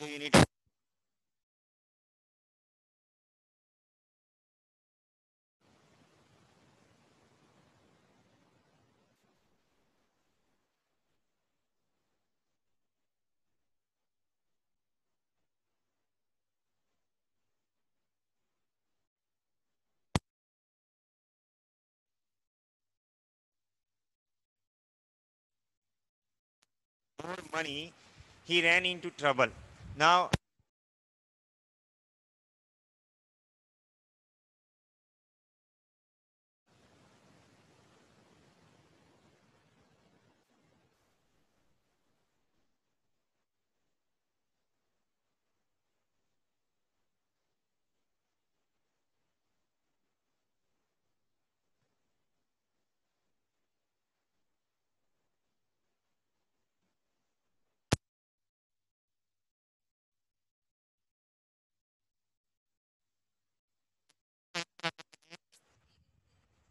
So you need to more money. He ran into trouble. Now,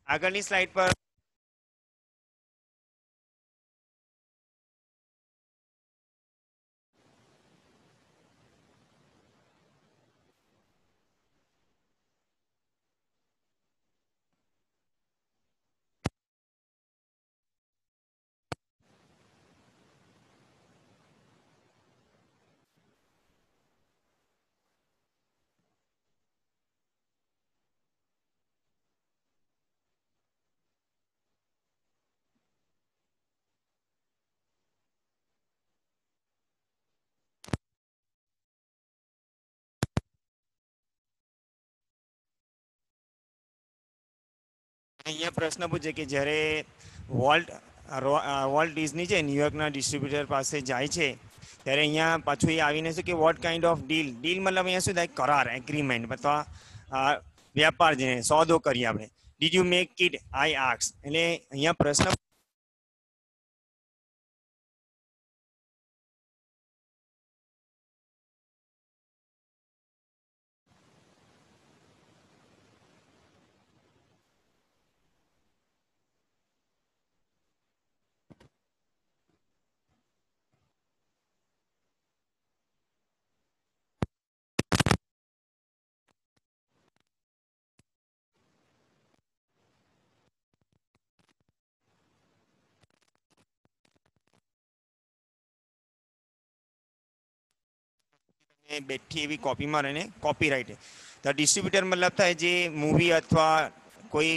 આગળની slide પર અહીંયા પ્રશ્ન પૂછે કે જ્યારે વોલ્ટ વોલ્ટ ડિઝની છે ન્યુયોર્કના ડિસ્ટ્રીબ્યુટર પાસે જાય છે ત્યારે અહીંયા પાછું એ આવીને શું કે what kind of deal deal મતલબ અહીંયા શું થાય કરાર એગ્રીમેન્ટ અથવા વ્યાપાર જેને સોદો કરીએ આપણે did you make it I આક્સ એટલે અહીંયા પ્રશ્ન બેઠી એવી કોપીમાં રહીને કોપીરાઇટ તો ડિસ્ટ્રીબ્યુટર મતલબ થાય જે મૂવી અથવા કોઈ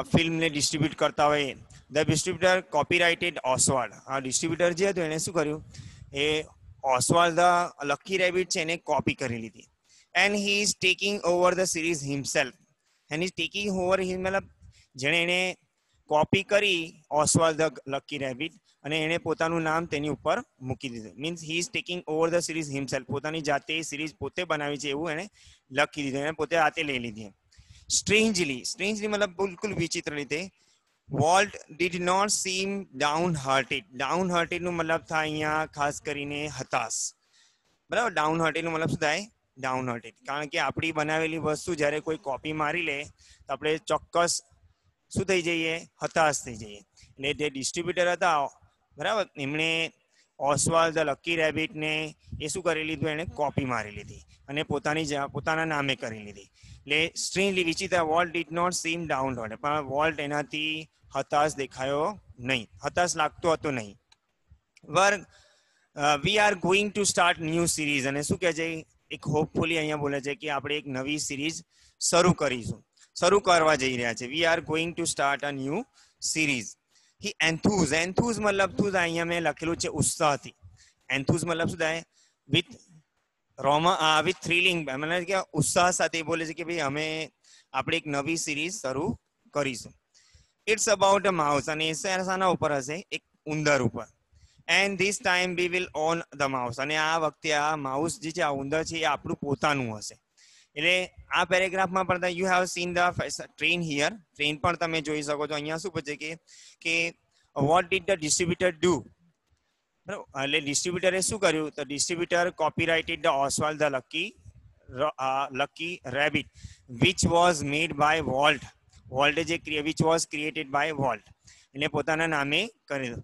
ફિલ્મને ડિસ્ટ્રીબ્યુટ કરતા હોય ધ ડિસ્ટ્રીબ્યુટર કોપીરાઇટેડ ઓસવાલ્ડ આ ડિસ્ટ્રીબ્યુટર જે હતું એણે શું કર્યું એ ઓસવાલ્ડ ધ લકી રેબિટ છે એને કોપી કરી લીધી and he is taking over the series himself and is taking over him મતલબ જેણે એને કોપી કરી ઓસવાલ્ડ ધ લકી રેબિટ અને એણે પોતાનું નામ તેની ઉપર મૂકી દીધું means he is taking over the series himself પોતાની જાતે સિરીઝ પોતે બનાવી છે એવું એણે લખી દીધું એને પોતે હાથે લઈ લીધી સ્ટ્રેન્જલી મતલબ બિલકુલ વિચિત્ર રીતે Walt did not seem downhearted નું મતલબ થાય અહીંયા ખાસ કરીને હતાશ બરાબર ડાઉન હાર્ટેડ નું મતલબ શું થાય ડાઉન હાર્ટેડ કારણ કે આપણી બનાવેલી વસ્તુ જ્યારે કોઈ કોપી મારી લે તો આપણે ચોક્કસ શું થઈ જઈએ હતાશ થઈ જઈએ એટલે જે ડિસ્ટ્રીબ્યુટર હતા બરાબર એમણે ઓસવાલ ધ લકી રેબિટને એ શું કરી લીધું એણે કોપી મારી લીધી અને પોતાના નામે કરી લીધી એટલે સ્ટ્રેન્જલી વિચિત્ર Walt did not seem downhearted પણ વોલ્ટ એનાથી હતાશ દેખાયો નહીં હતાશ લાગતો હતો નહીં work we are going to start new series અને શું કહે છે એક હોપફુલી અહીંયા બોલે છે કે આપણે એક નવી સિરીઝ શરૂ કરવા જઈ રહ્યા છે we are going to start a new series he એન્થુઝ મતલબ શું થાય અહીંયા મેં લખેલું છે ઉત્સાહથી એન્થુઝ મતલબ શું થાય વિથ વિથ થ્રિલિંગ મતલબ કે ઉત્સાહ સાથે બોલે છે કે ભાઈ અમે આપણે એક નવી સિરીઝ શરૂ કરીશું ઇટ્સ અબાઉટ અ માઉસ અને શાના ઉપર હશે એક ઉંદર ઉપર and this time we will on the mouse અને આ વખતે આ માઉસ જે છે આ ઉંદર છે એ આપણું પોતાનું હશે એટલે આ પેરેગ્રાફમાં પણ you have seen the train here train પણ તમે જોઈ શકો છો અહીંયા શું પૂછે કે what did the distributor do બરાબર એટલે ડિસ્ટ્રીબ્યુટરે શું કર્યું તો distributor copyrighted the Oswald the lucky rabbit which was made by Walt જે which was created by Walt એટલે પોતાના નામે કરી દો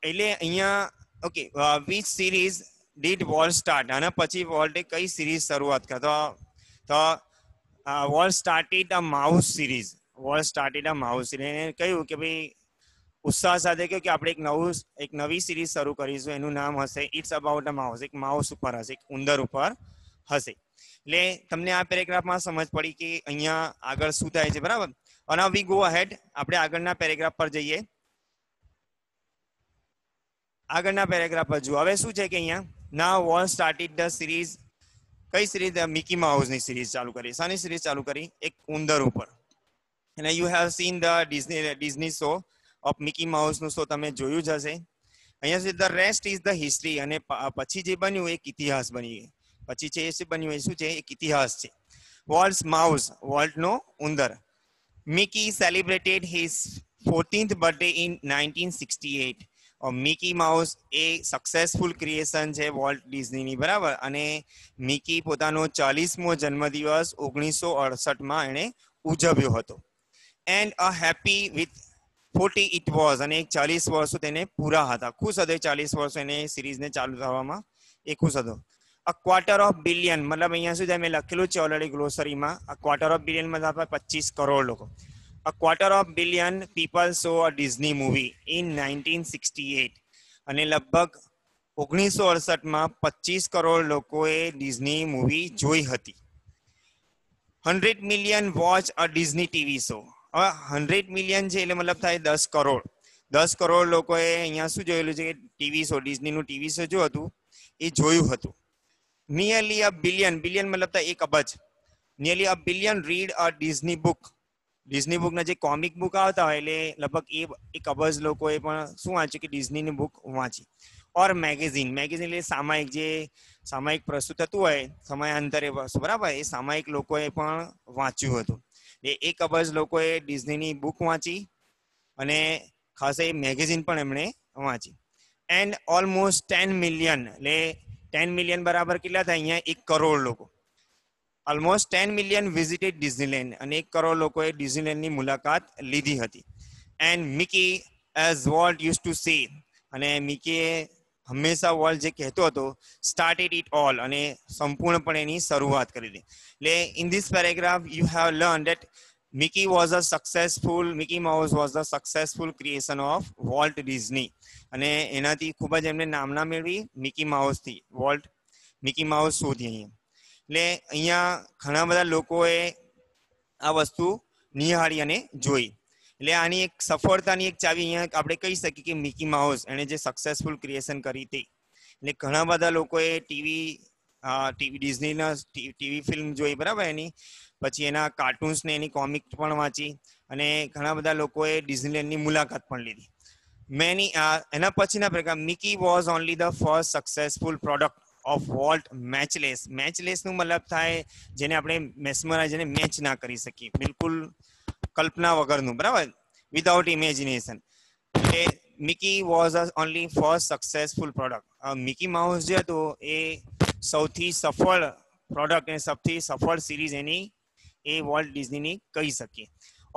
એટલે અહીંયા okay which series did Walt start, અને પછી વોલ્ટે કઈ સિરીઝ શરૂઆત કરી? તો વોલ્ટ સ્ટાર્ટેડ અ માઉસ સિરીઝ. વોલ્ટ સ્ટાર્ટેડ અ માઉસ સિરીઝ. એને કહ્યું કે ભાઈ ઉત્સાહ સાથે કહ્યું કે આપણે એક નવી સિરીઝ શરૂ કરીશું, એનું નામ હશે ઇટ્સ અબાઉટ અ માઉસ. એક માઉસ ઉપર હશે, એક ઉંદર ઉપર હશે. એટલે તમને આ પેરેગ્રાફમાં સમજ પડી કે અહીંયા આગળ શું થાય છે, બરાબર. અને વી ગો અહેડ, આપણે આગળના પેરેગ્રાફ પર જઈએ. આગળના પેરેગ્રાફ પર જુઓ. હવે શું છે કે અહીંયા નાઉ વોલ્ટ સ્ટાર્ટેડ ધ સિરીઝ. કઈ સિરીઝ? મિકી માઉસની સિરીઝ ચાલુ કરી. શાની સિરીઝ ચાલુ કરી? એક ઉંદર ઉપર. અને you have seen the Disney show of Mickey mouse નું શો તમે જોયું જ હશે. અહીંયા છે the rest is the history. અને પછી જે બન્યું એક ઇતિહાસ બની ગયો. પછી છે એ બન્યું એ શું છે? એક ઇતિહાસ છે. વોલ્ટ્સ માઉસ, વોલ્ટ નો ઉંદર. Mickey celebrated his 14th birthday in 1968. Mickey mouse A successful creation છે વોલ્ટ ડિઝનીની, બરાબર. અને મિકી પોતાનો 40મો જન્મદિવસ 1968માં એણે ઉજવ્યો હતો. And a happy with 40 it was. અને 40 વર્ષો તેને પૂરા હતા. ખુશ હતો 40 વર્ષો એને સિરીઝને ચાલુ થવામાં એ ખુશ હતો. અ ક્વાર્ટર ઓફ બિલિયન, મતલબ અહીંયા શું છે મેં લખેલું છે ઓલરેડી ગ્લોસરીમાં. અ ક્વાર્ટર ઓફ બિલિયન મતલબ 25 કરોડ લોકો. A quarter of billion people saw a Disney movie in 1968. અને લગભગ 1968માં 25 કરોડ લોકોએ ડિઝની મૂવી જોઈ હતી. 100 million watch a Disney TV show. હવે 100 million છે એટલે મતલબ થાય 10 કરોડ. 10 કરોડ લોકોએ અહીંયા શું જોયેલું છે કે ટીવી શો, ડિઝનીનું ટીવી શો જો હતું એ જોયું હતું. નિયરલી અ બિલિયન, બિલિયન મતલબ થાય 1 અબજ. Nearly a billion read a Disney book. Disney બુકના જે કોમિક બુક આવતા હોય એટલે લગભગ 1 અબજ લોકોએ પણ શું વાંચ્યું કે ડિઝનીની બુક વાંચી. ઓર મેગેઝિન, મેગેઝિન એટલે સામાયિક, જે સામાયિક પ્રસ્તુત થતું હોય સમયાંતરે, બરાબર, એ સામાયિક લોકોએ પણ વાંચ્યું હતું. એ 1 અબજ લોકોએ ડિઝનીની બુક વાંચી અને ખાસ એ મેગેઝિન પણ એમણે વાંચી. એન્ડ ઓલમોસ્ટ 10 મિલિયન, એટલે 10 મિલિયન બરાબર કેટલા થાય અહીંયા? 1 કરોડ લોકો. Almost 10 million visited Disneyland. અને 1 કરોડ લોકોએ ડિઝનીલેન્ડની મુલાકાત લીધી હતી. And Mickey as volt use to say. અને મિકીએ હંમેશા વોલ્ટ જે કહેતો હતો, સ્ટાર્ટેડ ઇટ ઓલ, અને સંપૂર્ણપણે એની શરૂઆત કરી હતી. એટલે in this paragraph you have learn that Mickey was a successful, Mickey mouse was the successful creation of Walt Disney. અને એનાથી ખૂબ જ એમને નામના મેળવી મિકી માઉસથી. વોલ્ટ મિકી માઉસ શોધી અહીંયા. એટલે અહીંયા ઘણા બધા લોકોએ આ વસ્તુ નિહાળી અને જોઈ. એટલે આની એક સફળતાની એક ચાવી અહીંયા આપણે કહી શકીએ કે મિકી માઉસ એને જે સક્સેસફુલ ક્રિએશન કરી તે. એટલે ઘણા બધા લોકોએ ડિઝનીના ટીવી ફિલ્મ જોઈ, બરાબર, એની પછી એના કાર્ટૂન્સ ને એની કોમિક પણ વાંચી, અને ઘણા બધા લોકોએ ડિઝનીલેન્ડની મુલાકાત પણ લીધી. એના પછીના પ્રકાર Mickey was only the first successful product of Walt matchless. Matchless નું મતલબ થાય જેને આપણે મેસ્મરાઇઝ, જેને મેચ ના કરી શકીએ, બિલકુલ કલ્પના વગરનું, બરાબર, without imagination. A Mickey was only first successful product. Mickey mouse જે હતો એ સૌથી સફળ પ્રોડક્ટ અને સૌથી સફળ સિરીઝ એની એ વોલ્ટ ડિઝનીની કહી શકીએ.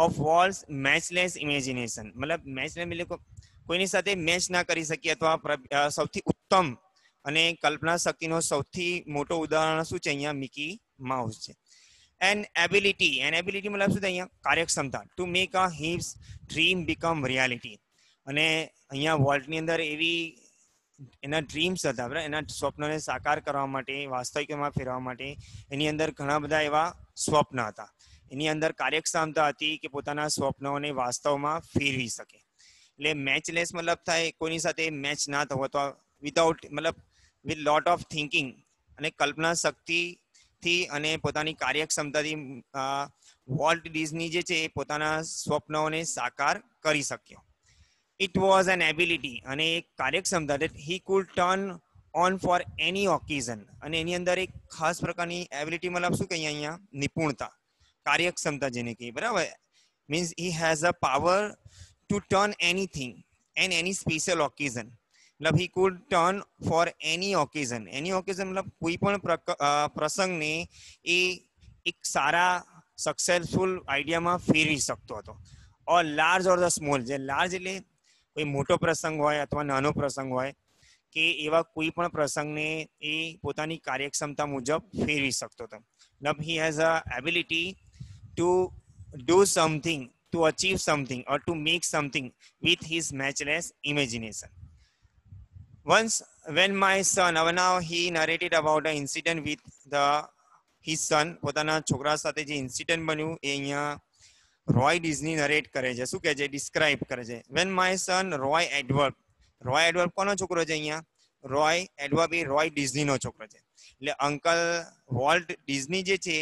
ઓફ વોલ્ટ મેચલેસ ઇમેજિનેશન, મતલબ મેચલેસ એટલે કોઈની સાથે મેચ ના કરી શકીએ, અથવા સૌથી ઉત્તમ અને કલ્પના શક્તિનો સૌથી મોટો ઉદાહરણ શું છે અહીંયા? મિકી માઉસ છે. એન્ડ એબિલિટી, મતલબ શું થાય અહીંયા? કાર્યક્ષમતા. ટુ મેક અ હિઝ ડ્રીમ બીકમ રિયાલિટી. અને અહીંયા વોલ્ટની અંદર એવી એના ડ્રીમ્સ હતા, બરાબર, એના સ્વપ્નોને સાકાર કરવા માટે, વાસ્તવિકતામાં ફેરવવા માટે એની અંદર ઘણા બધા એવા સ્વપ્ન હતા. એની અંદર કાર્યક્ષમતા હતી કે પોતાના સ્વપ્નોને વાસ્તવમાં ફેરવી શકે. એટલે મેચલેસ મતલબ થાય કોઈની સાથે મેચ ના થવો, તો વિધાઉટ, મતલબ વિથ લોટ ઓફ થિંકિંગ અને કલ્પના શક્તિથી અને પોતાની કાર્યક્ષમતાથી વોલ્ટ ડિઝની જે છે એ પોતાના સ્વપ્નોને સાકાર કરી શક્યો. ઇટ વોઝ એન એબિલિટી, અને એક કાર્યક્ષમતા that he could turn on for any occasion. અને એની અંદર એક ખાસ પ્રકારની એબિલિટી, મતલબ શું કહીએ અહીંયા? નિપુણતા, કાર્યક્ષમતા જેને કહીએ, બરાબર. Means he has a power to turn anything and any special occasion. મતલબ he could turn for any occasion. any occasion મતલબ કોઈ પણ પ્રસંગને એ એક સારા સક્સેસફુલ આઈડિયામાં ફેરવી શકતો હતો. ઓર લાર્જ ઓર ધ સ્મોલ, જે લાર્જ એટલે કોઈ મોટો પ્રસંગ હોય અથવા નાનો પ્રસંગ હોય, કે એવા કોઈ પણ પ્રસંગને એ પોતાની કાર્યક્ષમતા મુજબ ફેરવી શકતો હતો. મતલબ he has a ability to do something, to achieve something or to make something with his matchless imagination. Once, when my son, now he narrated about an incident with his son, પોતાના છોકરા સાથે જે incident બન્યું એ અહીંયા Roy Disney narrate કરે છે. શું કહે છે? ડિસ્ક્રાઇબ કરે છે. When my son Roy adverb, Roy adverb કોનો છોકરો છે અહીંયા? રોય એડવર્બ એ રોય ડિઝનીનો છોકરો છે. એટલે અંકલ વોલ્ટ ડિઝની જે છે,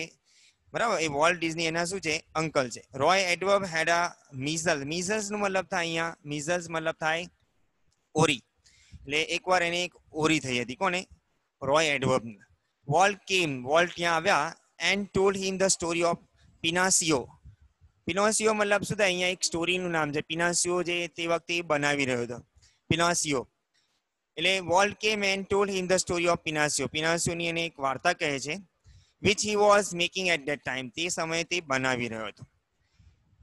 બરાબર, એ વોલ્ટ ડિઝની એના શું છે? અંકલ છે. રોય એડવર્બ હેડ અ મીઝલ. મીઝલ્સ નું મતલબ થાય અહીંયા, મીઝલ્સ મતલબ થાય ઓરી. એટલે એકવાર એને એક ઓરી થઈ હતી. કોને? Roy Edward. Walt came, Walt ત્યાં આવ્યા and told him the story of Pinocchio. Pinocchio મતલબ શું થાય? અહીંયા એક સ્ટોરીનું નામ છે. પિનાસિયો જે તે વખતે બનાવી રહ્યો હતો, પિનાસિયો. એટલે Walt came and told him the story of Pinocchio. પિનાસિયોની એને એક વાર્તા કહે છે, which he was making at that time. તે સમયે તે બનાવી રહ્યો હતો.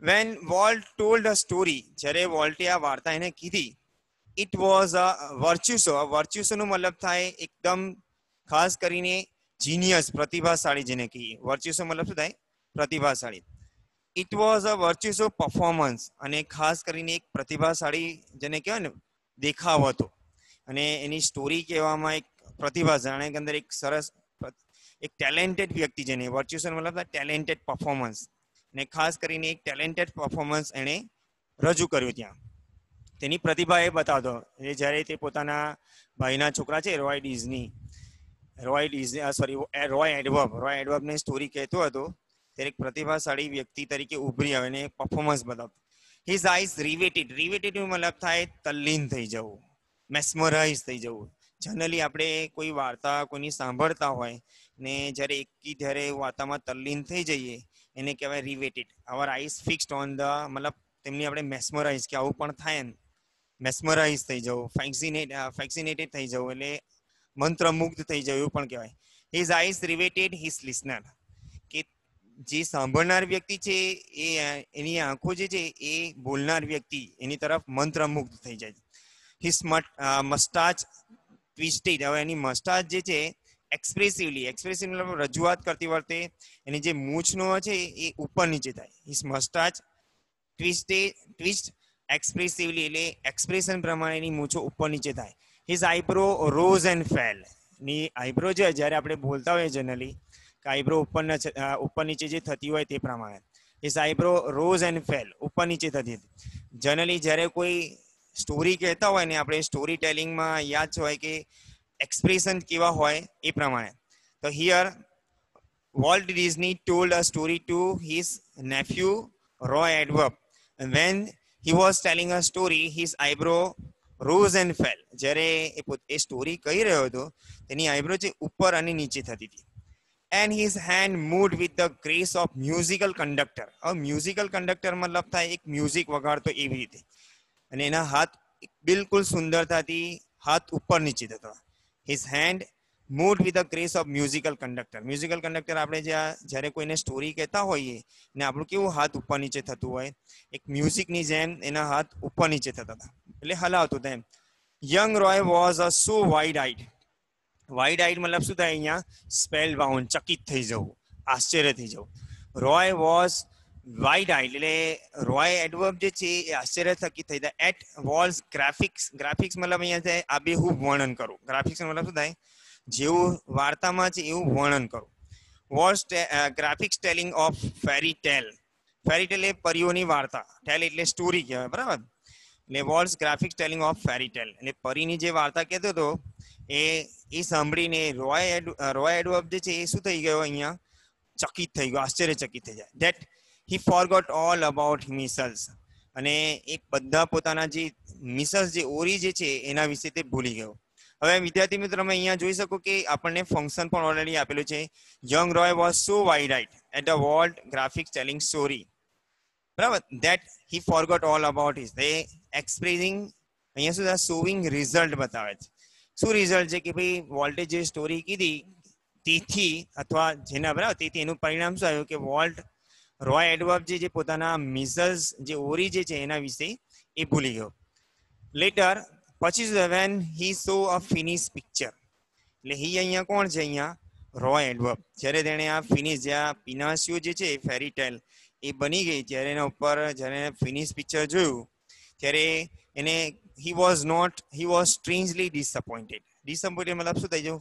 When Walt told a story, જ્યારે વોલ્ટે આ વાર્તા એને કીધી, it was a virtuoso. virtuoso નું મતલબ થાય એકદમ ખાસ કરીને જીનિયસ, પ્રતિભાશાળી જેને કહીએ. virtuoso મતલબ શું થાય? પ્રતિભાશાળી. it was a virtuoso performance. અને ખાસ કરીને એક પ્રતિભાશાળી જેને કહેવાય ને દેખાવ હતો. અને એની સ્ટોરી કહેવામાં એક પ્રતિભા, જાણે કે અંદર એક સરસ એક ટેલેન્ટેડ વ્યક્તિ જેને વર્ચ્યુઅસ મતલબ ટેલેન્ટેડ પરફોર્મન્સ, ને ખાસ કરીને એક ટેલેન્ટેડ પરફોર્મન્સ એણે રજૂ કર્યું ત્યાં. તેની પ્રતિભા એ બતાવતો. એ જ્યારે તે પોતાના ભાઈના છોકરા છે રોય ડિઝની, રોય એડવર્બને સ્ટોરી કહેતો હતો, ત્યારે એક પ્રતિભાશાળી વ્યક્તિ તરીકે ઉભરી આવે ને પરફોર્મન્સ બતાવતો. His eyes riveted. રિવેટેડ મતલબ થાય તલ્લીન થઈ જવું, મેસ્મરાઇઝ થઈ જવું. જનરલી આપણે કોઈ વાર્તા કોઈની સાંભળતા હોય ને જ્યારે વાર્તામાં તલ્લીન થઈ જઈએ એને કહેવાય riveted. Our eyes fixed on the, મતલબ તેમની આપણે મેસ્મરાઇઝ, કે આવું પણ થાય ને, મેસ્મરાઇઝ થઈ જવું, ફેક્સિનેટેડ થઈ જવું, એટલે મંત્રમુગ્ધ થઈ જવું એવું પણ કહેવાય. His eyes riveted his listener. કે જે સાંભળનાર વ્યક્તિ છે એ એની આંખો જે છે એ બોલનાર વ્યક્તિ એની તરફ મંત્રમુગ્ધ થઈ જાય. His moustache twisted. હવે એની મસ્ટાચ જે છે એક્સપ્રેસિવલી રજૂઆત કરતી વખતે એની જે મૂછનો છે એ ઉપર નીચે થાય. હિઝ મસ્ટાચ ટ્વિસ્ટ એક્સપ્રેસિવલી, એટલે એક્સપ્રેશન પ્રમાણે એની મૂછો ઉપર નીચે થાય. His eyebrow rose and fail. ની આઈબ્રો છે, જ્યારે આપણે બોલતા હોઈએ જનરલી કે આઈબ્રો ઉપર નીચે જે થતી હોય તે પ્રમાણે. His eyebrow rose and fail, ઉપર નીચે થતી હતી. જનરલી જ્યારે કોઈ સ્ટોરી કહેતા હોય ને, આપણે સ્ટોરી ટેલિંગમાં યાદ હોય કે એક્સપ્રેશન કેવા હોય એ પ્રમાણે. તો here Walt Disney told a story two his nephew Roy adverb. When he was telling a story his eyebrow rose and fail. જ્યારે એ સ્ટોરી કહી રહ્યો હતો તેની આઈબ્રો જે ઉપર અને નીચે થતી હતી. And his hand moved with the grace of musical conductor. હવે મ્યુઝિકલ કંડક્ટર મતલબ થાય એક મ્યુઝિક વગાડતો એવી રીતે. અને એના હાથ બિલકુલ સુંદરતાથી હાથ ઉપર નીચે થતા. His hand moved with the grace of musical conductor. Musical conductor આપણે જ્યારે કોઈને સ્ટોરી કહેતા હોઈએ ને આપણું કેવું હાથ ઉપર નીચે થતું હોય, એક મ્યુઝિકની જેમ એના હાથ ઉપર નીચે થતા હતા, એટલે હલાવતું હતા એમ. Young Roy was a so wide eyed. Wide eyed મતલબ શું થાય અહીંયા? સ્પેલ બાઉન્ડ, ચકિત થઈ જવું, આશ્ચર્ય થઈ જવું. રોય વોઝ વાઇડ આઇડ, એટલે રોય એડવર્બ જે છે એ આશ્ચર્ય થકી થઈ જાય. At walls graphics. ગ્રાફિક્સ મતલબ અહીંયા થાય આબેહૂબ વર્ણન કરું. ગ્રાફિક્સ મતલબ શું થાય? જેવું વાર્તામાં છે એવું વર્ણન કરું. વોલ્સ ગ્રાફિક્સ ટેલિંગ ઓફ ફેરી ટેલ. ફેરી ટેલ એ પરીઓની વાર્તા, ટેલ એટલે સ્ટોરી કહેવાય, બરાબર. એટલે વોલ્સ ગ્રાફિક્સ ટેલિંગ ઓફ ફેરી ટેલ, એટલે પરીની જે વાર્તા કહેતો હતો એ સાંભળીને રોય એડવર્બ જે છે એ શું થઈ ગયો અહીંયા? ચકિત થઈ ગયો, આશ્ચર્યચકિત થઈ જાય. That he forgot all about measles. અને એ બધા પોતાના જે મિસલ્સ, જે ઓરી જે છે એના વિશે તે ભૂલી ગયો. હવે વિદ્યાર્થી મિત્રો, તમે અહીંયા જોઈ શકો કે આપણને ફંક્શન પણ ઓલરેડી આપેલું છે. Young Roy was so wide eyed at the Walt graphics telling story, બરાબર, that he forgot all about his. એ એક્સપ્રેસિંગ અહીંયા શું શોવિંગ રિઝલ્ટ બતાવે છે. શું રિઝલ્ટ છે? કે ભાઈ વોલ્ટે જે સ્ટોરી કીધી તેથી, અથવા જેના, બરાબર, તેથી એનું પરિણામ શું આવ્યું? કે વોલ્ટ રોય એડવર્બ જે પોતાના મિસલ્સ, જે ઓરી જે છે એના વિશે એ ભૂલી ગયો. લેટર પછી when he so a finish picture, એટલે હી અહીંયા કોણ છે? અહીંયા રોય એડવર્બ. જ્યારે તેણે આ ફિનિશ, જ્યાં પિનાસિયો જે છે ફેરી ટેલ એ બની ગઈ, ત્યારે એના ઉપર જ્યારે ફિનિશ પિક્ચર જોયું ત્યારે એને હી વોઝ સ્ટ્રેન્જલી ડિસઅપોઇન્ટેડ. ડિસઅપોઇન્ટેડ મતલબ શું થઈ જાવ?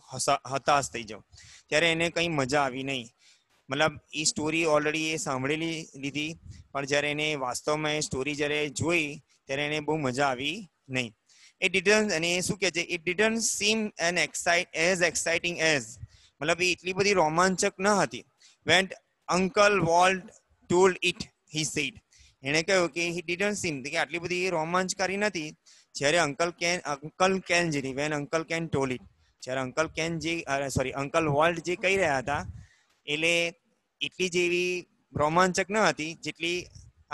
હતાશ થઈ જાવ. ત્યારે એને કંઈ મજા આવી નહીં. મતલબ એ સ્ટોરી ઓલરેડી એ સાંભળેલી લીધી, પણ જ્યારે એને વાસ્તવમાં એ સ્ટોરી જ્યારે જોઈ ત્યારે એને બહુ મજા આવી નહીં. ઇટ ડિડન્ટ, અને શું કહે છે, it didn't seem as exciting as, મતલબ એ એટલી બધી રોમાંચક ન હતી. When uncle Walt told it, he said, એણે કહ્યું કે હી ડિડન્ટ સીમ, કે આટલી બધી રોમાંચકારી નથી જ્યારે અંકલ કેન જે, when uncle Ken told it, જ્યારે અંકલ વોલ્ટ જે કહી રહ્યા હતા એટલે એટલી જેવી રોમાંચક ન હતી જેટલી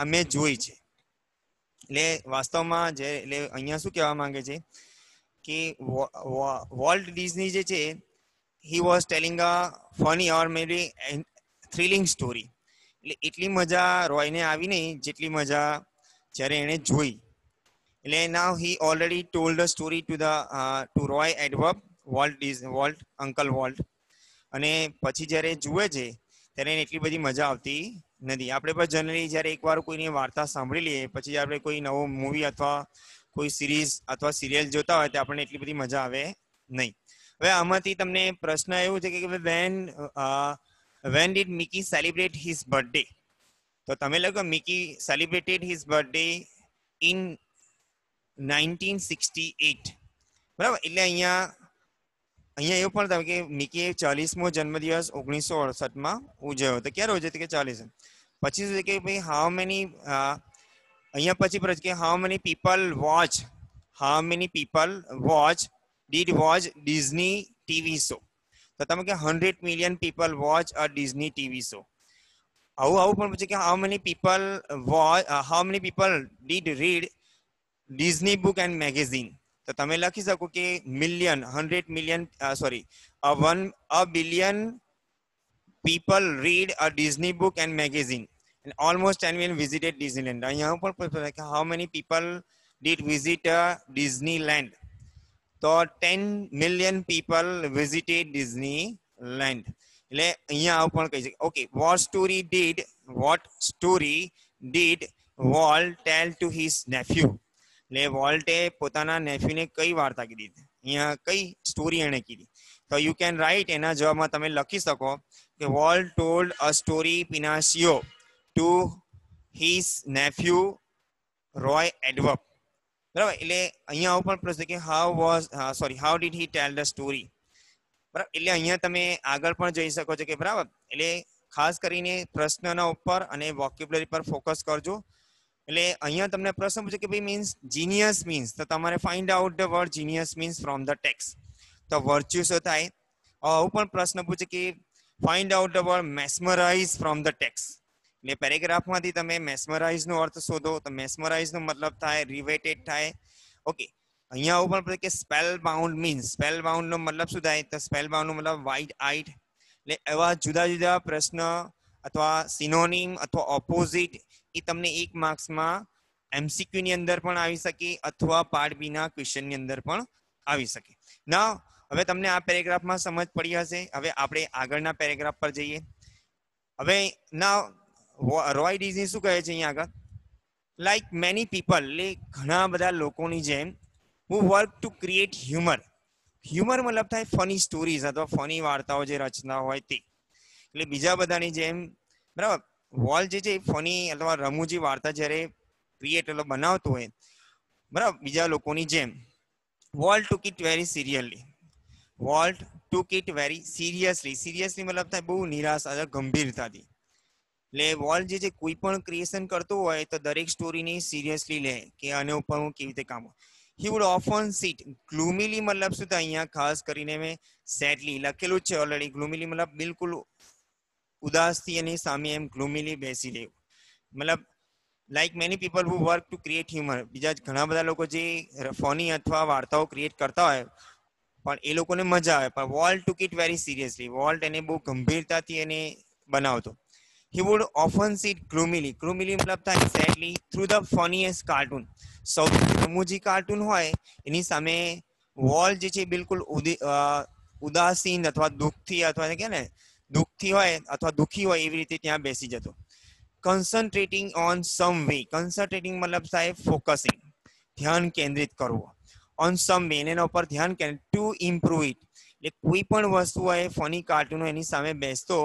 અમે જોઈ છે. એટલે વાસ્તવમાં જે, એટલે અહીંયા શું કહેવા માંગે છે કે વોલ્ટ ડિઝની જે છે he was telling a funny or maybe thrilling story. એટલે એટલી મજા રોયને આવી નહીં જેટલી મજા જ્યારે એણે જોઈ. એટલે now he already told the story to Roy Edward, volt uncle volt, અને પછી જ્યારે જુએ છે ત્યારે એને એટલી બધી મજા આવતી નથી. આપણે પણ જનરલી જ્યારે એકવાર કોઈની વાર્તા સાંભળી લઈએ પછી આપણે કોઈ નવો મૂવી અથવા કોઈ સિરીઝ અથવા સિરિયલ જોતા હોય તો આપણને એટલી બધી મજા આવે નહીં. હવે આમાંથી તમને પ્રશ્ન એવું છે કે when did Mickey celebrate his birthday? તો તમે લખો Mickey celebrated his birthday in 1968. બરાબર. એટલે અહીંયા એવું પણ થાય કે મિકીએ 40મો જન્મદિવસ 1968માં ઉજવ્યો. તો ક્યારે ઉજવ્યો? કે 40. પછી શું છે કે ભાઈ હાઉ મેની, અહીંયા પછી પ્રશ્ન કે how many people did watch Disney TV show? તો તમે કે 100 million people watch a Disney TV show. આવું પણ પૂછે કે how many people did read Disney book and magazine? તો તમે લખી શકો કે million, 100 million, a billion people read a Disney book and magazine, and almost 10 million visited Disneyland. અહીંયા પણ પૂછે કે how many people did visit Disneyland? તો 10 million people visited Disneyland. એટલે અહીંયા આવું પણ કહી શકે. Okay, what story did Walt tell to his nephew? એટલે વોલ્ટે પોતાના નેફ્યુને કઈ વાર્તા કીધી? અહીંયા કઈ સ્ટોરી એણે કીધી? તો યુ કેન રાઇટ, એના જવાબમાં તમે લખી શકો કે Walt told a story Pinocchio to his nephew Roy Edward. બરાબર. એટલે અહીંયા આવું પણ પ્રશ્ન કે how did he tell the story? બરાબર. એટલે અહીંયા તમે આગળ પણ જઈ શકો છો કે બરાબર. એટલે ખાસ કરીને પ્રશ્નના ઉપર અને વોકેબ્યુલરી પર ફોકસ કરજો. એટલે અહીંયા તમને પ્રશ્ન પૂછે કે ભાઈ મીન્સ જીનિયસ મીન્સ, તો તમારે find out the word genius means from the text. તો વર્ચ્યુ શું થાય? આવું પણ પ્રશ્ન પૂછે કે find out the word mesmerize from the text. એટલે પેરેગ્રાફમાંથી તમે મેસ્મરાઇઝ નો અર્થ શોધો. તો મેસ્મરાઇઝ નો મતલબ થાય રિવેટેડ થાય. ઓકે, અહીંયા આવું પણ પૂછે કે spellbound means, spellbound નો મતલબ શું થાય? તો સ્પેલ બાઉન્ડ નો મતલબ વાઇડ આઇડ. એટલે એવા જુદા જુદા પ્રશ્ન અથવા સિનોનિમ અથવા ઓપોઝિટ એ તમને 1 માર્ક્સમાં એમસીક્યુ ની અંદર પણ આવી શકે અથવા પાર્ટ બી ના ક્વેશ્ચન ની અંદર પણ આવી શકે. ના, હવે તમને આ પેરેગ્રાફમાં સમજ પડી હશે. હવે આપણે આગળના પેરેગ્રાફ પર જઈએ. હવે ના રોય ડિઝની શું કહે છે અહીંયા આગળ? લાઈક મેની પીપલ, એટલે ઘણા બધા લોકોની જેમ, who work to create humour. Humour મતલબ થાય ફની સ્ટોરીઝ અથવા ફની વાર્તાઓ જે રચના હોય તે. એટલે બીજા બધાની જેમ બરાબર વોલ્ટ જે છે ફની અથવા રમૂજી વાર્તા જ્યારે ક્રિએટ એટલે બનાવતો હોય બરાબર બીજા લોકોની જેમ, volt took it very seriously. Volt took it very seriously. Seriously મતલબ થાય બહુ નિરાશા, ગંભીરતાથી. એટલે વોલ્ટ જે છે કોઈ પણ ક્રિએશન કરતો હોય તો દરેક સ્ટોરીની સિરિયસલી લે કે આને ઉપર હું કેવી રીતે કામ. He would often sit gloomily, મતલબ શું થાય અહીંયા ખાસ કરીને મેં સેડલી લખેલું છે ઓલરેડી. ગ્લુમિલી મતલબ બિલકુલ ઉદાસથી એની સામે એમ ગ્લુમિલી બેસી રહેવું. મતલબ like many people who work to create humour, બીજા ઘણા બધા લોકો જે ફની અથવા વાર્તાઓ ક્રિએટ કરતા હોય પણ એ લોકોને મજા આવે, પણ volt took it very seriously. Volt એને બહુ ગંભીરતાથી એને બનાવતો. He would often sit gloomily. Gloomily મતલબ થાય sadly through the funniest cartoon. સૌથી રમૂજી કાર્ટૂન હોય એની સામે વોલ જે છે બિલકુલ ઉદાસીન અથવા દુઃખથી અથવા કે ને દુઃખથી હોય અથવા દુઃખી હોય એવી રીતે ત્યાં બેસી જતો. કન્સન્ટ્રેટિંગ ઓન સમ વે, કન્સન્ટ્રેટિંગ મતલબ થાય ફોકસિંગ, ધ્યાન કેન્દ્રિત કરવું. ઓન સમ વે એના ઉપર ધ્યાન કેન્દ્રિત, ટુ ઇમ્પ્રુવ ઇટ, એટલે કોઈ પણ વસ્તુ હોય ફની કાર્ટૂન એની સામે બેસતો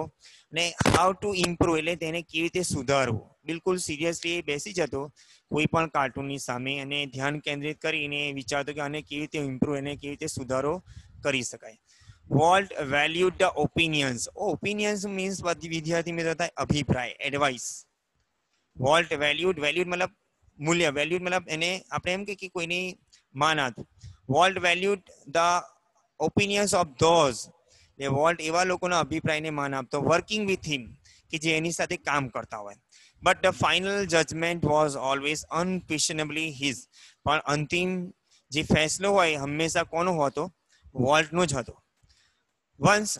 ને હાઉ ટુ ઇમ્પ્રુવ એટલે તેને કેવી રીતે સુધારવું, બિલકુલ સિરિયસલી બેસી જતો કોઈ પણ કાર્ટૂનની સામે અને ધ્યાન કેન્દ્રિત કરીને વિચારતો કે આને કેવી રીતે ઇમ્પ્રુવ, એને કેવી રીતે સુધારો કરી શકાય. Volt valued the opinions, opinions means વિદ્યાર્થી મિત્રો થાય અભિપ્રાય, એડવાઇસ. વોલ્ટ વેલ્યુડ, વેલ્યુડ મતલબ મૂલ્ય, વેલ્યુડ મતલબ એને આપણે એમ કે કોઈની માન આપવું. Volt valued the opinions of those, A volt એવા લોકોના અભિપ્રાયને માન આપતો વર્કિંગ વિથ હિમ કે જે એની સાથે કામ કરતા હોય. But the final judgement was always unquestionably his, પણ અંતિમ જે ફેસલો હોય હંમેશા કોનો હતો? વોલ્ટનો જ હતો. Once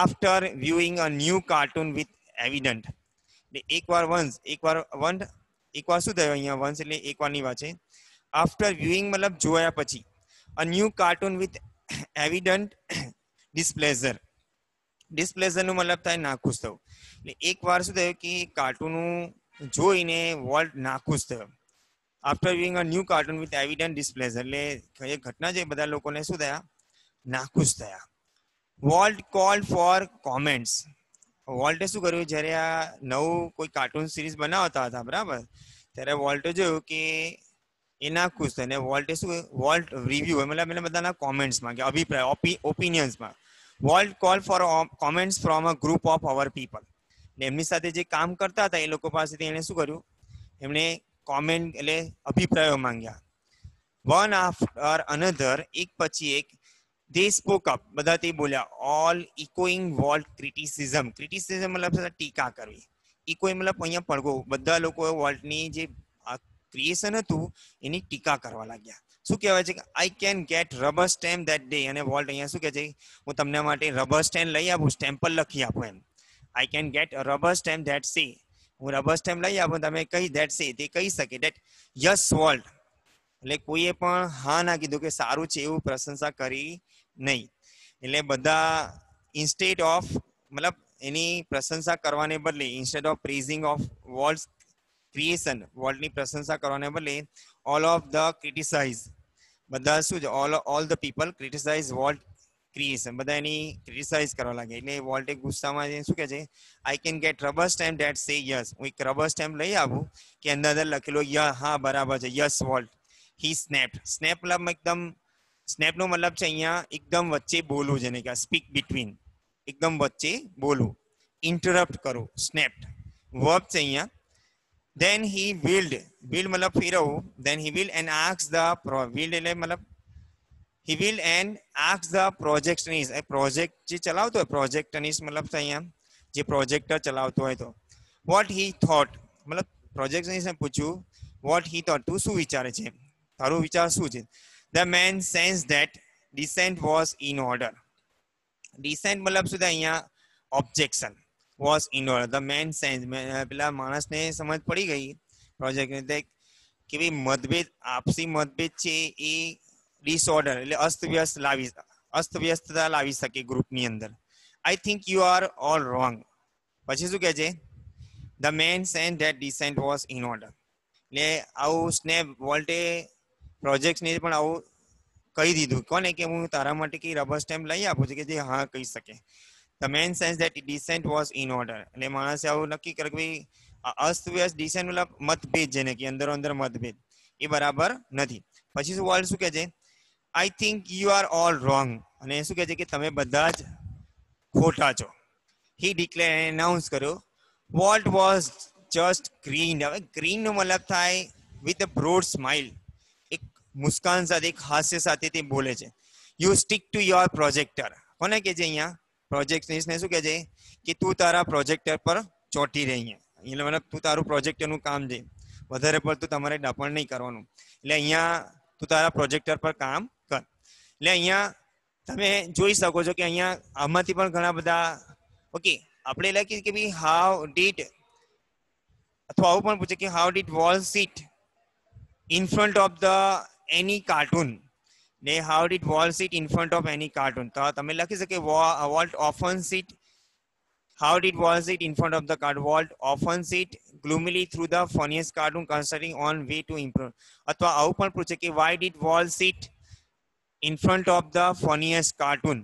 after viewing a new cartoon with evident, એકવાર શું થયું અહીંયા? વન્સ એટલે એકવારની વાત છે. આફ્ટર વ્યુઇંગ મતલબ જોયા પછી, અ ન્યૂ કાર્ટૂન વિથ એવિડન્ટ ડિસ્પ્લેઝર, ડિસ્પ્લેઝરનું મતલબ થાય નાખુશ થવું. એટલે એક વાર શું થયું કે કાર્ટૂનું જોઈને વોલ્ટ નાખુશ થયો. After viewing a new cartoon with evident displeasure, એટલે એ ઘટના છે બધા લોકોને શું થયા? નાખુશ થયા. વોલ્ટ કોલ્ડ ફોર કોમેન્ટ્સ, વોલ્ટે શું કર્યું જ્યારે આ નવું કોઈ કાર્ટૂન સિરીઝ બનાવતા હતા બરાબર, ત્યારે વોલ્ટે જોયું કે એ નાખુશ થાય ને વોલ્ટે શું, વોલ્ટ રિવ્યુ મતલબ એને બધાના કોમેન્ટ્સમાં કે અભિપ્રાય ઓપિનિયન્સમાં, Walt call for comments from a group of our people, એમની સાથે જે કામ કરતા હતા એ લોકો પાસેથી એને શું કર્યું? એમણે કોમેન્ટ એટલે અભિપ્રાયો માંગ્યા. વન આફ્ટર અનધર, એક પછી એક, they spoke up, બધા તે બોલ્યા. All echoing volt criticism, criticism મતલબ ટીકા કરવી, ઇકોઈંગ મતલબ અહીંયા પડઘો, બધા લોકો વોલ્ટની જે ક્રિએશન હતું એની ટીકા કરવા લાગ્યા. શું કહેવાય છે કે આઈ can get rubber stamp that day, અને વોલ્ટ અહીંયા શું કહે છે? હું તમને માટે રબર સ્ટેમ્પ લઈ આપું, સ્ટેમ્પલ લખી આપું એમ. I can get rubber stamp that say, હું રબર સ્ટેમ્પ લઈ આપું, તમે કઈ ધેટ સે, તે કહી શકે ધેટ યસ વોલ્ટ, એટલે કોઈએ પણ હા ના કીધું કે સારું છે એવું પ્રશંસા કરી નહીં. એટલે બધા ઇન્સ્ટેડ ઓફ મતલબ એની પ્રશંસા કરવાને બદલે, instead of praising of volt creation, વોલ્ટની પ્રશંસા કરવાને બદલે ઓલ ઓફ ધ ક્રિટિસાઇઝ, બધા શું છે? All the people criticise volt creation, બધા એની ક્રિટિસાઇઝ કરવા લાગે. એટલે વોલ્ટે ગુસ્સામાં શું કહે છે? આઈ can get rubber stamp that say yes, હું એક રબર સ્ટેમ્પ લઈ આવું કે અંદર લખેલો હા બરાબર છે, યસ વોલ્ટ. હી સ્નેપ્ડ, સ્નેપ મતલબ એકદમ, સ્નેપનો મતલબ છે અહીંયા એકદમ વચ્ચે બોલવું, જેને કે સ્પીક બિટવીન, એકદમ વચ્ચે બોલવું, ઇન્ટરપ્ટ કરું, સ્નેપ્ડ વર્બ છે અહીંયા. Then he willed, will મતલબ ફેરવવું, then he will and ask the will એટલે મતલબ he will and ask the projectionist, A project જે ચલાવતો હોય પ્રોજેક્ટનિસ્ટ મતલબ અહીંયા જે પ્રોજેક્ટર ચલાવતો હોય તો what he thought, મતલબ પ્રોજેક્ટનિસ્ટને પૂછ્યું what he thought, તું શું વિચારે છે, તારું વિચાર શું છે? The man sensed that dissent was in order, dissent મતલબ શું થાય અહીંયા? Objection. was in order, the man sensed, પેલા માણસને સમજ પડી ગઈ પ્રોજેક્ટ કે ભાઈ મતભેદ, આપસી મતભેદ છે એ ડિસઓર્ડર એટલે અસ્તવ્યસ્તતા લાવી શકે ગ્રુપની અંદર. I think you are all wrong, પછી શું કહે છે? The men sense that dissent was in order, એટલે આવું સ્નેપ વોલ્ટે પ્રોજેક્ટને પણ આવું કહી દીધું. કોને? કે હું તારા માટે કઈ રબર સ્ટેમ્પ લઈ આપું છું કે જે હા કહી શકે. The man sense that descent was in order, એટલે માણસે આવું નક્કી કરે કે ભાઈ અસ્તવ્યસ્ત ડિસેન્ટ મતલબ મતભેદ, જેને કે અંદરો અંદર મતભેદ એ બરાબર નથી. પછી શું વોલ્ટ શું કહે છે? આઈ think you are all wrong, અને શું કહે છે કે તમે બધા જ ખોટા છો. હી ડિક્લેર, એનાઉન્સ કર્યો. વોલ્ટ વોઝ જસ્ટ ગ્રીન, હવે ગ્રીન નો મતલબ થાય વિથ અ બ્રોડ સ્માઇલ, એક મુસ્કાન સાથે, એક હાસ્ય સાથે તે બોલે છે. You stick to your projector, કોને કે છે અહીંયા? પ્રોજેક્ટનિસ્ટને શું કહે છે કે તું તારા પ્રોજેક્ટર પર ચોંટી રહી, એટલે મતલબ તું તારું પ્રોજેક્ટરનું કામ છે, વધારે પડતું તમારે ડપણ નહીં કરવાનું, એટલે અહીંયા તું તારા પ્રોજેક્ટર પર કામ કર. એટલે અહીંયા તમે જોઈ શકો છો કે અહીંયા આમાંથી પણ ઘણા બધા ઓકે આપણે લખીએ કે ભાઈ હાઉ ડીડ, અથવા આવું પણ પૂછે કે how did wall sit in front of the any cartoon. How did Walt sit in front of any cartoon? તો તમે લખી શકો Walt often sit. How did Walt sit in front of the cartoon? Walt often sit gloomily through the funniest cartoon, concentrating on way to improve. અથવા આવું પણ પૂછે કે why did Walt sit in front of the funniest cartoon?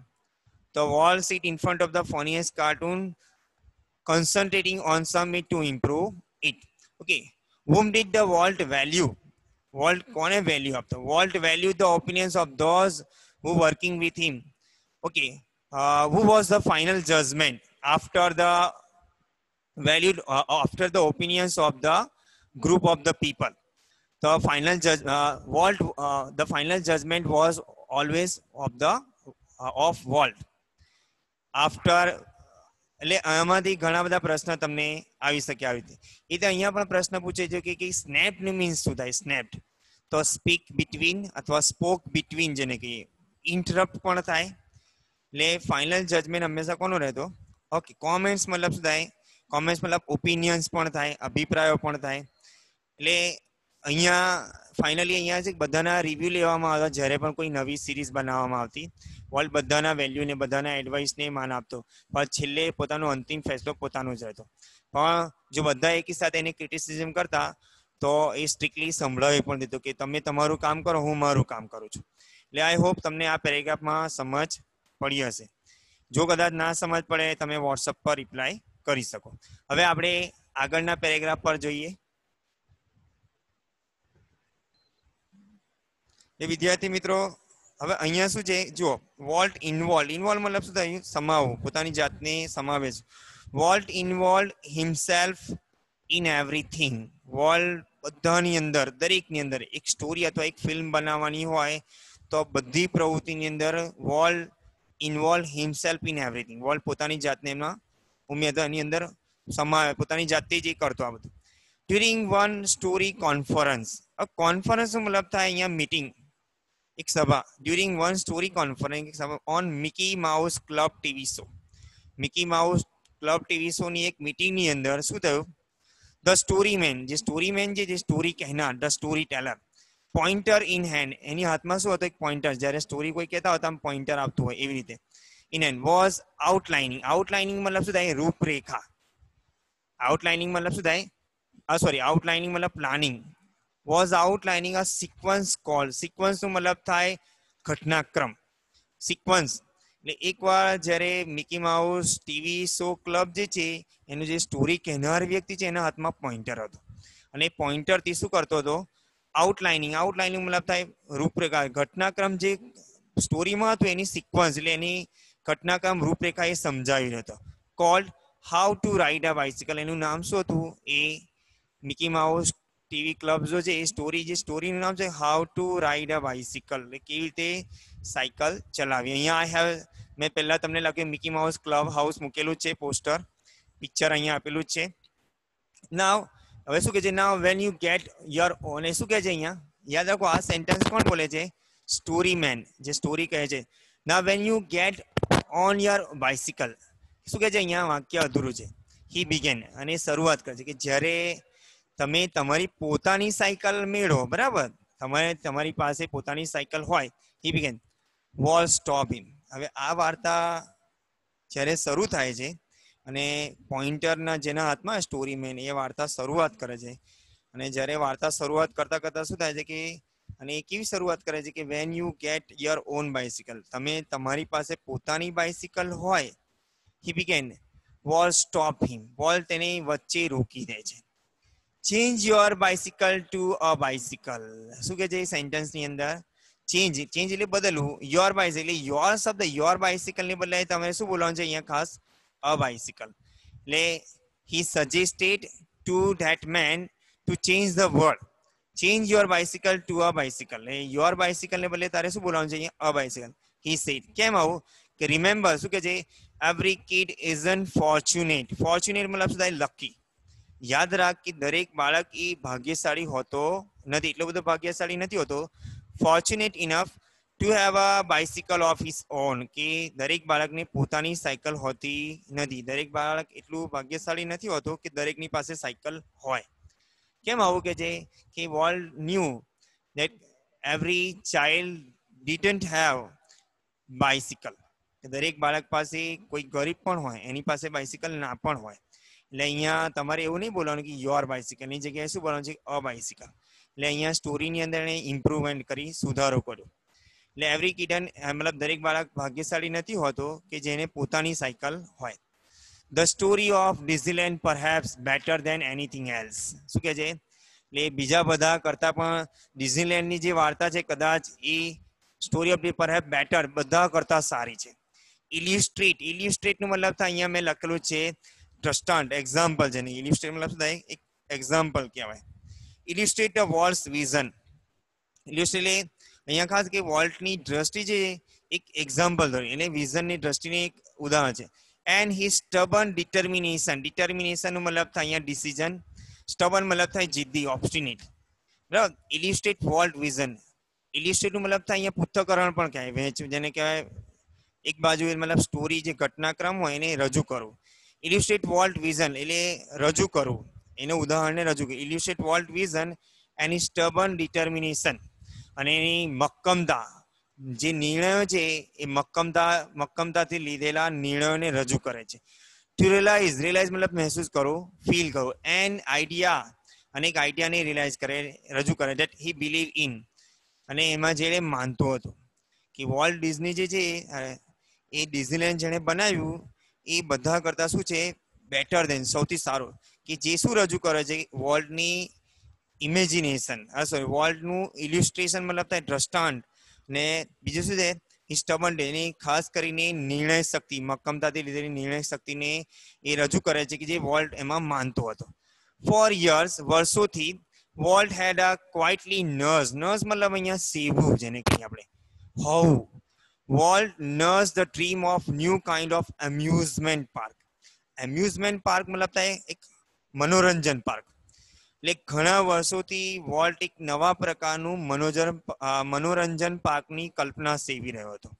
તો Walt sit in front of the funniest cartoon, concentrating on some way to improve it. Okay. Whom did the Walt value? Walt કોને value આપતો? Walt valued the opinions of those who working with him. Okay. Who was the final judgment after the after the opinions of the group of the people? The final judge the final judgment was always of Walt. After એટલે આમાંથી ઘણા બધા પ્રશ્ન તમને આવી શકે આવી રીતે. એ તો અહીંયા પણ પ્રશ્ન પૂછે છે કે સ્નેપ્ડ મીન્સ શું થાય? સ્નેપ્ડ તો સ્પીક બિટવીન અથવા સ્પોક બિટવીન જેને કહીએ. ઇન્ટરપ્ટ પણ થાય. એટલે ફાઇનલ જજમેન્ટ હંમેશા કોનો રહેતો? ઓકે. કોમેન્ટ્સ મતલબ શું થાય? કોમેન્ટ્સ મતલબ ઓપિનિયન્સ પણ થાય, અભિપ્રાયો પણ થાય. એટલે અહીંયા ફાઇનલી અહીંયા છે બધાના રિવ્યુ લેવામાં આવતા જ્યારે પણ કોઈ નવી સિરીઝ બનાવવામાં આવતી. વોલ્ટ બધાના વેલ્યુને બધાના એડવાઇસને માન આપતો, પણ છેલ્લે પોતાનો અંતિમ ફેસલો પોતાનો જ રહેતો. પણ જો બધા એકી સાથે એને ક્રિટિસિઝમ કરતા તો એ સ્ટ્રિક્ટલી સંભળાવી પણ દીધું કે તમે તમારું કામ કરો, હું મારું કામ કરું છું. એટલે આઈ હોપ તમને આ પેરેગ્રાફમાં સમજ પડી હશે. જો કદાચ ના સમજ પડે તમે વોટ્સઅપ પર રિપ્લાય કરી શકો. હવે આપણે આગળના પેરેગ્રાફ પર જોઈએ. એ વિદ્યાર્થી મિત્રો હવે અહીંયા શું છે જુઓ, વોલ્ટ ઇન્વોલ્વ મતલબ શું થાય? સમાવવું, પોતાની જાતને સમાવે છે. Volt involve himself in everything. Volt બધાની અંદર, દરેકની અંદર એક સ્ટોરી અથવા એક ફિલ્મ બનાવવાની હોય તો બધી પ્રવૃત્તિની અંદર volt involve himself in everything. Volt પોતાની જાતને એમાં ઉમેરતા, એની અંદર સમાવે, પોતાની જાતે જ એ કરતો આ બધું. During one story conference. Conference મતલબ થાય અહીંયા મીટિંગ, એક સભા. During one story conference on Mickey mouse club TV show. Mickey mouse club TV show ની એક મીટિંગની અંદર શું થયું? ધ સ્ટોરીમેન, જે સ્ટોરીમેન છે, જે સ્ટોરી કહેનાર, the storyteller, pointer in hand, એની હાથમાં શું હતો? એક પોઇન્ટર. જ્યારે સ્ટોરી કોઈ કહેતા હોય તો આમ પોઇન્ટર આપતું હોય એવી રીતે. In hand was outlining. Outlining મતલબ શું થાય? રૂપરેખા. આઉટલાઇનિંગ મતલબ શું થાય? સોરી, આઉટલાઇનિંગ મતલબ planning. was outlining a sequence called, sequence નું મતલબ થાય ઘટનાક્રમ. સિક્વન્સ એટલે એકવાર જ્યારે Mickey mouse TV show club જે છે એનું જે સ્ટોરી કહેનાર વ્યક્તિ છે એના હાથમાં પોઇન્ટર હતો, અને પોઇન્ટરથી શું કરતો હતો? આઉટલાઇનિંગ. આઉટલાઇનિંગ મતલબ થાય રૂપરેખા. ઘટનાક્રમ જે સ્ટોરીમાં હતું એની સિક્વન્સ એટલે એની ઘટનાક્રમ રૂપરેખા એ સમજાવી હતો. Cold how to ride a bicycle. એનું નામ શું હતું? એ મિકી માઉસ ટીવી ક્લબ જો છે એ સ્ટોરી, જે સ્ટોરીનું નામ છે how to ride a bicycle, કેવી રીતે સાયકલ ચલાવી. અહીંયા આઈ હેવ, મેં પહેલા તમને લખ્યું મિકી માઉસ ક્લબ હાઉસ મૂકેલું છે, પોસ્ટર પિક્ચર અહીંયા આપેલું જ છે. નાવ હવે શું કહે છે? Now when you get your own. એ શું કહે છે અહીંયા? યાદ રાખો આ સેન્ટેન્સ કોણ બોલે છે? સ્ટોરી મેન, જે સ્ટોરી કહે છે. Now when you get on your bicycle. શું કહે છે અહીંયા? વાક્ય અધૂરું છે. હી બિગેન, અને શરૂઆત કરે છે કે જ્યારે તમે તમારી પોતાની સાયકલ મેળવો, બરાબર, તમારી પાસે પોતાની સાયકલ હોય. હી બિગેન વોલ સ્ટોપ હિમ. હવે આ વાર્તા જ્યારે શરૂ થાય છે અને પોઇન્ટરના જેના હાથમાં સ્ટોરી મેન એ વાર્તા શરૂઆત કરે છે, અને જ્યારે વાર્તા શરૂઆત કરતા કરતા શું થાય છે કે, અને એ કેવી શરૂઆત કરે છે કે when you get your on bicycle, તમે તમારી પાસે પોતાની બાઇસિકલ હોય. He began Walt stop him. Walt તેને વચ્ચે રોકી દે છે. Change your bicycle to a bicycle. શું કે છે સેન્ટેન્સની અંદર? ચેન્જ એટલે બદલવું. યોર બાઇસિકલ એટલે યોર શબ્દ યોર બાઇસિકલ ને બદલે તમારે શું બોલવાનું છે અહીંયા ખાસ? A bicycle. એટલે he suggested to that man to change the word. Change your bicycle to a bicycle. Your bicycle ને બદલે તારે શું બોલવાનું છે અહીંયા? A bicycle. He said. કેમ આવું? કે રિમેમ્બર, શું કે છે? Every kid isn't fortunate. Fortunate મતલબ શું થાય? લકી. યાદ રાખ કે દરેક બાળક એ ભાગ્યશાળી હોતો નથી, એટલો બધો ભાગ્યશાળી નથી હોતો. Fortunate enough to have a bicycle of his own, કે દરેક બાળકને પોતાની સાયકલ હોતી નથી. દરેક બાળક એટલું ભાગ્યશાળી નથી હોતો કે દરેકની પાસે સાયકલ હોય. કેમ આવું કે છે? કે volt knew that every child didn't have bicycle. દરેક બાળક પાસે કોઈ ગરીબ પણ હોય એની પાસે બાઇસિકલ ના પણ હોય, એટલે અહીંયા તમારે એવું નહીં બોલવાનું કે યોર બાઇસિકલ, ની જગ્યાએ શું બોલવાનું છે? અ બાઇસિકલ. એટલે અહીંયા સ્ટોરીની અંદર એને ઇમ્પ્રુવમેન્ટ કરી, સુધારો કર્યો. એટલે એવરી કિડન મતલબ દરેક બાળક ભાગ્યશાળી નથી હોતો કે જેને પોતાની સાયકલ હોય. The story of Disneyland perhaps better than anything else. શું કહે છે? એટલે બીજા બધા કરતાં પણ ડિઝનીલેન્ડની જે વાર્તા છે કદાચ એ સ્ટોરી ઓફ પરહેપ બેટર બધા કરતાં સારી છે. ઇલ્યુસ્ટ્રેટ, ઇલ્યુસ્ટ્રેટનું મતલબ થાય અહીંયા મેં લખેલું છે દ્રષ્ટાંત, એક્ઝામ્પલ છે ને. ઇલ્યુસ્ટ્રેટ મતલબ શું થાય? એક એક્ઝામ્પલ કહેવાય. ઇલ્યુસ્ટ્રેટ ધ વોલ્ટ્સ વિઝન. ઇલ્યુસ્ટ્રેટ અહીંયા ખાસ કે વોલ્ટની દ્રષ્ટિ છે એક એક્ઝામ્પલ ધોરી, એટલે વિઝનની દ્રષ્ટિને એક ઉદાહરણ છે. એન્ડ હી સ્ટબન ડિટર્મિનેશન, ડિટર્મિનેશનનું મતલબ થાય અહીંયા ડિસિઝન, સ્ટબન મતલબ થાય જિદ્દી, ઓબ્સ્ટિનેટ, બરાબર. ઇલ્યુસ્ટ્રેટ વોલ્ટ વિઝન, ઇલ્યુસ્ટ્રેટનું મતલબ થાય અહીંયા પૃથ્થકરણ પણ કહેવાય, વહેંચવું, જેને કહેવાય એક બાજુ મતલબ સ્ટોરી જે ઘટનાક્રમ હોય એને રજૂ કરવું. ઇલ્યુસ્ટ્રેટ વોલ્ટ વિઝન એટલે રજૂ કરવું, એનું ઉદાહરણને રજૂ કરવું. ઇલ્યુસ્ટ્રેટ વોલ્ટ વિઝન એની સ્ટબન ડિટર્મિનેશન, અને એની મક્કમતા, જે નિર્ણયો છે એ મક્કમતાથી લીધેલા નિર્ણયોને રજૂ કરે છે. ટુ રિયલાઇઝ, રિયલાઇઝ મતલબ મહેસૂસ કરવું, ફીલ કરવું. એન આઈડિયા, અને એક આઈડિયાને રિયલાઇઝ કરે, રજૂ કરે. ધેટ હી બિલીવ ઇન, અને એમાં જે માનતો હતો કે વોલ્ટ ડિઝની જે છે એ ડિઝનીલેન્ડ જેણે બનાવ્યું એ બધા કરતા શું છે? બેટર દેન, સૌથી સારું. કે જે શું રજૂ કરે છે? વોલ્ટની ઇમેજિનેશન, સોરી વોલ્ટનું ઇલ્યુસ્ટ્રેશન મતલબ થાય દ્રષ્ટાંત, ને બીજું શું છે? સ્ટબન, એની ખાસ કરીને નિર્ણય શક્તિ, મક્કમતાથી લીધેલી નિર્ણય શક્તિને એ રજૂ કરે છે કે જે વોલ્ટ એમાં માનતો હતો. ફોર યર્સ, વર્ષોથી, વોલ્ટ હેડ અ ક્વાઇટલી નર્સ, નર્સ મતલબ અહીંયા સેવું, જેને કહીએ આપણે હોવું. Volt nurse the dream of new kind of amusement park. Amusement park મતલબ થાય એક મનોરંજન પાર્ક. એટલે ઘણા વર્ષોથી વોલ્ટ એક નવા પ્રકારનું મનોરંજન પાર્કની કલ્પના સેવી રહ્યો હતો.